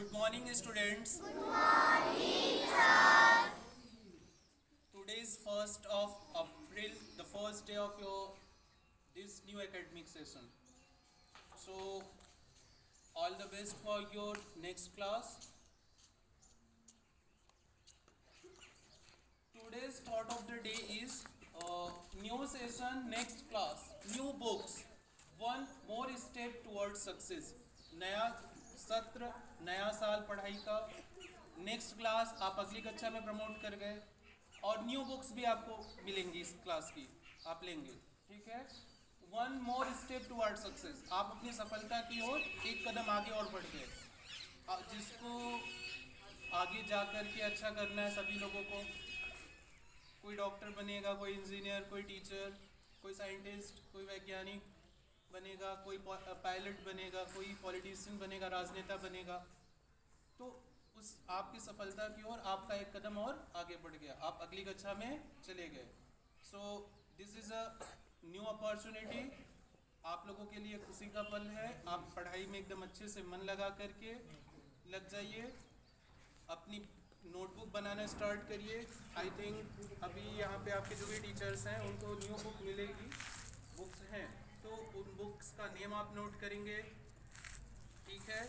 Good morning, students. Good morning, sir. Today is 1st of April, the first day of your this new academic session. So, all the best for your next class. Today's thought of the day is new session, next class, new books, one more step towards success. नया सत्र, नया साल पढ़ाई का, next class आप अगली कक्षा में प्रमोट कर गए और न्यू बुक्स भी आपको मिलेंगी इस क्लास की, आप लेंगे, ठीक है। One more step toward success, आप अपनी सफलता की ओर एक कदम आगे और बढ़ गए। जिसको आगे जा कर के अच्छा करना है सभी लोगों को, कोई डॉक्टर बनेगा, कोई इंजीनियर, कोई टीचर, कोई साइंटिस्ट, कोई वैज्ञानिक बनेगा, कोई पायलट बनेगा, कोई पॉलिटिशियन बनेगा, राजनेता बनेगा, तो उस आपकी सफलता की ओर आपका एक कदम और आगे बढ़ गया, आप अगली कक्षा में चले गए। So this is a new opportunity, आप लोगों के लिए खुशी का पल है। आप पढ़ाई में एकदम अच्छे से मन लगा करके लग जाइए, अपनी नोटबुक बनाना स्टार्ट करिए। आई थिंक अभी यहाँ पे आपके जो भी टीचर्स हैं उनको न्यू बुक मिलेगी, बुक्स हैं, तो उन बुक्स का नेम आप नोट करेंगे, ठीक है।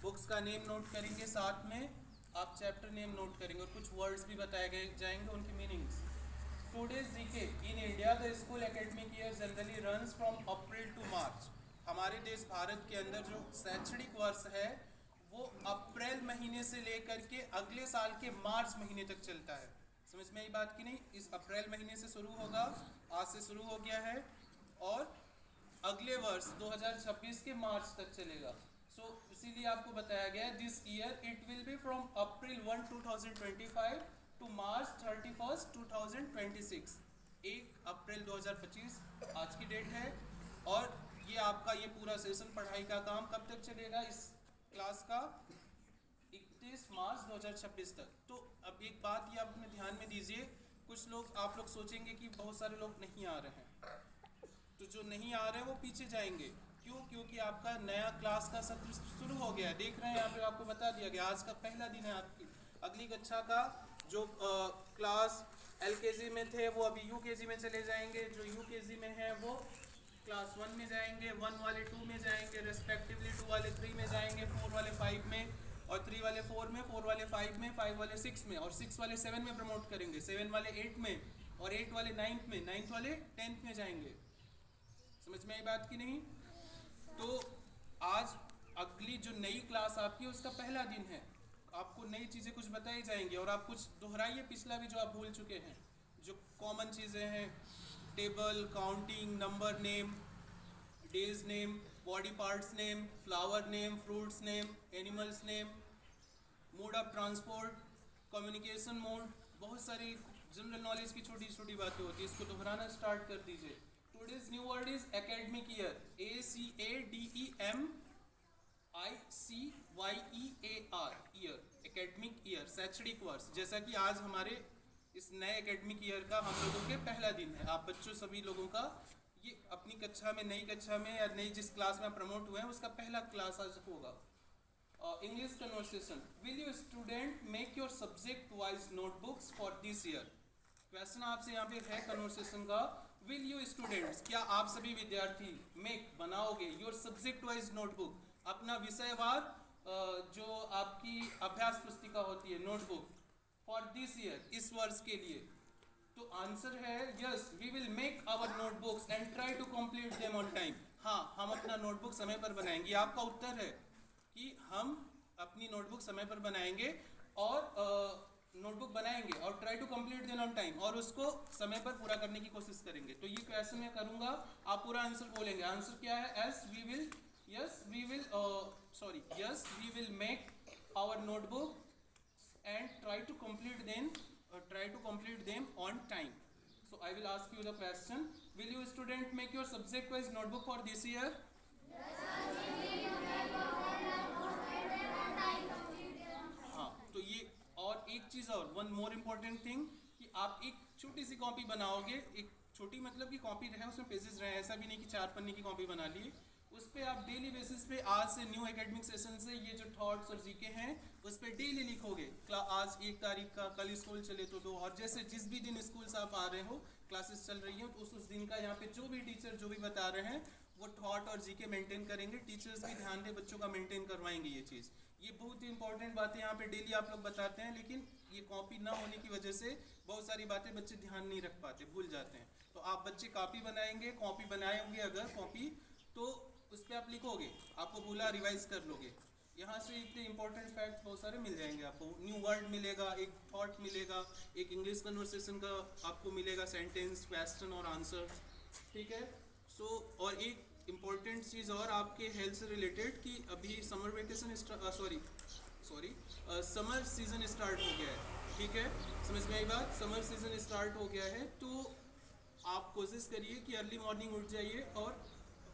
बुक्स का नेम नोट करेंगे, साथ में आप चैप्टर नेम नोट करेंगे और कुछ वर्ड्स भी बताए गए जाएंगे, उनकी meanings. Today's GK in India the school academic year generally runs from April to March. हमारे देश भारत के अंदर जो शैक्षणिक वर्ष है वो अप्रैल महीने से लेकर के अगले साल के मार्च महीने तक चलता है। समझ में आई बात की नहीं? इस अप्रैल महीने से शुरू होगा, आज से शुरू हो गया है और अगले वर्ष 2026 के मार्च तक चलेगा। सो इसीलिए आपको बताया गया है this year it will be from April 1 2025 to March 31 2026। 1 अप्रैल 2025 आज की डेट है और ये आपका ये पूरा सेशन पढ़ाई का काम कब तक चलेगा इस क्लास का? 31 मार्च 2026 तक। तो अब एक बात ये आप अपने ध्यान में दीजिए, कुछ लोग आप लोग सोचेंगे कि बहुत सारे लोग नहीं आ रहे हैं, तो जो नहीं आ रहे हैं वो पीछे जाएंगे। क्यों? क्योंकि आपका नया क्लास का सत्र शुरू हो गया है। देख रहे हैं यहाँ पे आपको बता दिया गया, आज का पहला दिन है आपकी अगली कक्षा का। जो क्लास LKG में थे वो अभी UKG में चले जाएंगे, जो UKG में है वो क्लास 1 में जाएंगे, 1 वाले 2 में जाएंगे रेस्पेक्टिवली, 2 वाले 3 में जाएंगे, 4 वाले 5 में और 3 वाले 4 में, 4 वाले 5 में, 5 वाले 6 में और 6 वाले 7 में प्रमोट करेंगे, 7 वाले 8 में और 8 वाले 9th में, 9th वाले 10th में जाएंगे। समझ में आई बात की नहीं? तो आज अगली जो नई क्लास आपकी उसका पहला दिन है, आपको नई चीज़ें कुछ बताई जाएंगी और आप कुछ दोहराइए पिछला भी जो आप भूल चुके हैं, जो कॉमन चीज़ें हैं, table, counting, number name, days name, body parts name, flower name, fruits name, animals name, mode of transport, communication mode, बहुत सारी जनरल नॉलेज की छोटी छोटी बातें होती है, इसको दोहराना स्टार्ट कर दीजिए। Today's new word is academic year, ACADEMICYEAR, year, academic year, शैक्षणिक वर्ष। जैसा कि आज हमारे इस नए एकेडमिक ईयर का हम लोगों के पहला दिन है, आप बच्चों सभी लोगों का ये अपनी कक्षा में, नई कक्षा में या नई जिस क्लास में प्रमोट हुए हैं उसका पहला क्लास आज होगा। English conversation, will you student make your subject wise notebooks for this year. Question आपसे यहाँ पे है कन्वर्सेशन का, विल यू स्टूडेंट्स, क्या आप सभी विद्यार्थी मेक बनाओगे योर सब्जेक्ट वाइज नोटबुक, अपना विषयवार जो आपकी अभ्यास पुस्तिका होती है नोटबुक, फॉर दिस ईयर, इस वर्ष के लिए। तो आंसर है yes, we will make our notebooks and try to complete them on time. हाँ, हम अपना नोटबुक समय पर बनाएंगे। आपका उत्तर है कि हम अपनी नोटबुक समय पर बनाएंगे और नोटबुक बनाएंगे और try to complete them on time, और उसको समय पर पूरा करने की कोशिश करेंगे। तो ये क्वेश्चन मैं करूंगा, आप पूरा आंसर बोलेंगे। आंसर क्या है? Yes we will, yes we will, sorry, yes we will make our notebook and try to complete them on time. So I will ask you the question, will you student make your subject wise notebook for this year? हाँ, तो ये और एक चीज़ और, one more important thing, कि आप एक छोटी सी कॉपी बनाओगे, एक छोटी मतलब कि कॉपी रहे उसमें पेजेस रहे, ऐसा भी नहीं कि 4 पन्ने की कॉपी बना ली, उस पर आप डेली बेसिस पे आज से न्यू एकेडमिक सेशन से ये जो थॉट्स और जीके हैं उस पर डेली लिखोगे। आज 1 तारीख का, कल स्कूल चले तो 2, और जैसे जिस भी दिन स्कूल से आप आ रहे हो, क्लासेस चल रही हो, तो उस दिन का यहाँ पे जो भी टीचर जो भी बता रहे हैं वो थॉट और जीके मेंटेन करेंगे। टीचर्स भी ध्यान दे बच्चों का मेंटेन करवाएंगे ये चीज़। ये बहुत ही इंपॉर्टेंट बातें यहाँ पे डेली आप लोग बताते हैं, लेकिन ये कॉपी ना होने की वजह से बहुत सारी बातें बच्चे ध्यान नहीं रख पाते, भूल जाते हैं। तो आप बच्चे कॉपी बनाएंगे, कॉपी बनाए होंगे अगर कॉपी, तो उस पर आप लिखोगे, आपको भूला रिवाइज कर लोगे। यहाँ से इतने इंपॉर्टेंट फैक्ट्स बहुत सारे मिल जाएंगे आपको। न्यू वर्ड मिलेगा, एक थॉट मिलेगा, एक इंग्लिश कन्वर्सेशन का आपको मिलेगा, सेंटेंस, क्वेश्चन और आंसर, ठीक है। और एक इम्पॉर्टेंट चीज़ और आपके हेल्थ से रिलेटेड कि अभी summer vacation summer season start हो गया है, ठीक है, समझ में आई बात। समर सीज़न स्टार्ट हो गया है, तो आप कोशिश करिए कि अर्ली मॉर्निंग उठ जाइए और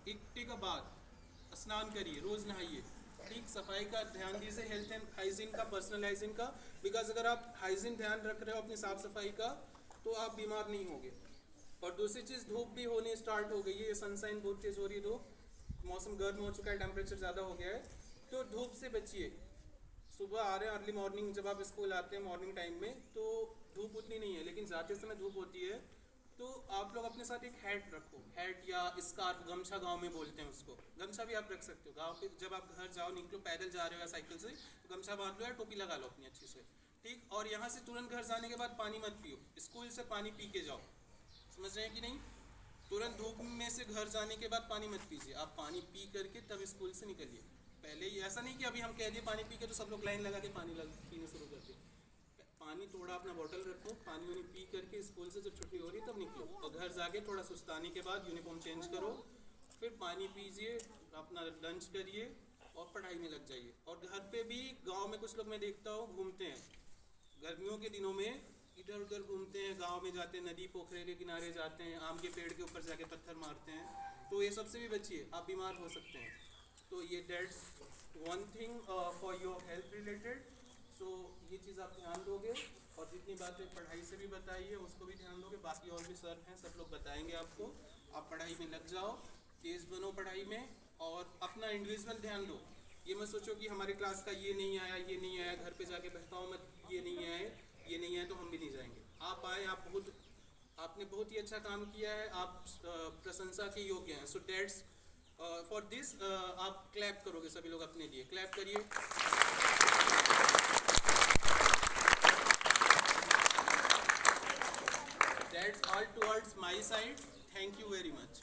1 घंटे का बाद स्नान करिए, रोज़ नहाइए, ठीक। सफाई का ध्यान दीजिए, हेल्थ एंड हाइजीन का, पर्सनल हाइजीन का, बिकॉज अगर आप हाइजीन ध्यान रख रहे हो अपनी साफ़ सफाई का तो आप बीमार नहीं होंगे। और दूसरी चीज़, धूप भी होनी स्टार्ट हो गई है, ये सनसाइन बहुत तेज़ हो रही है, तो मौसम गर्म हो चुका है, टेम्परेचर ज़्यादा हो गया है, तो धूप से बचिए। सुबह आ रहे हैं अर्ली मॉर्निंग, जब आप स्कूल आते हैं मॉर्निंग टाइम में तो धूप उतनी नहीं है, लेकिन जाते समय धूप होती है, तो आप लोग अपने साथ एक हैट रखो, हैट या स्कार्फ, गमछा गांव में बोलते हैं उसको, गमछा भी आप रख सकते हो। गांव पे जब आप घर जाओ, निकलो, पैदल जा रहे हो या साइकिल से, तो गमछा बांध लो या टोपी लगा लो अपनी अच्छी से, ठीक। और यहाँ से तुरंत घर जाने के बाद पानी मत पियो, स्कूल से पानी पी के जाओ, समझ रहे हैं कि नहीं। तुरंत धूप में से घर जाने के बाद पानी मत पीजिए, आप पानी पी करके तब स्कूल से निकलिए। पहले ही ऐसा नहीं कि अभी हम कह दिए पानी पी के तो सब लोग लाइन लगा के पानी पीने शुरू कर दिए। पानी थोड़ा अपना बोतल रखो, पानी वानी पी करके स्कूल से जब छुट्टी हो रही तब निकलो, और घर जाके थोड़ा सुस्ताने के बाद यूनिफॉर्म चेंज करो, फिर पानी पीजिए, अपना लंच करिए और पढ़ाई में लग जाइए। और घर पे भी गांव में कुछ लोग मैं देखता हूँ घूमते हैं, गर्मियों के दिनों में इधर उधर घूमते हैं, गांव में जाते हैं, नदी पोखरे के किनारे जाते हैं, आम के पेड़ के ऊपर जाके पत्थर मारते हैं, तो ये सबसे भी बचिए, आप बीमार हो सकते हैं। तो ये dates one thing for your health related. So ये चीज़ आप ध्यान दोगे, और जितनी बातें पढ़ाई से भी बताई है उसको भी ध्यान दोगे। बाकी और भी सर हैं, सब लोग बताएंगे आपको। आप पढ़ाई में लग जाओ, तेज़ बनो पढ़ाई में, और अपना इंडिविजुअल ध्यान दो। ये मत सोचो कि हमारे क्लास का ये नहीं आया, ये नहीं आया, घर पे जाके बहकाओ मत, ये नहीं आए, ये नहीं आए तो हम भी नहीं जाएंगे। आप आए, आपने बहुत ही अच्छा काम किया है, आप प्रशंसा के योग्य हैं। सो डेट्स फॉर दिस आप क्लैप करोगे सभी लोग अपने लिए, क्लैप करिए। That's all towards my side. Thank you very much.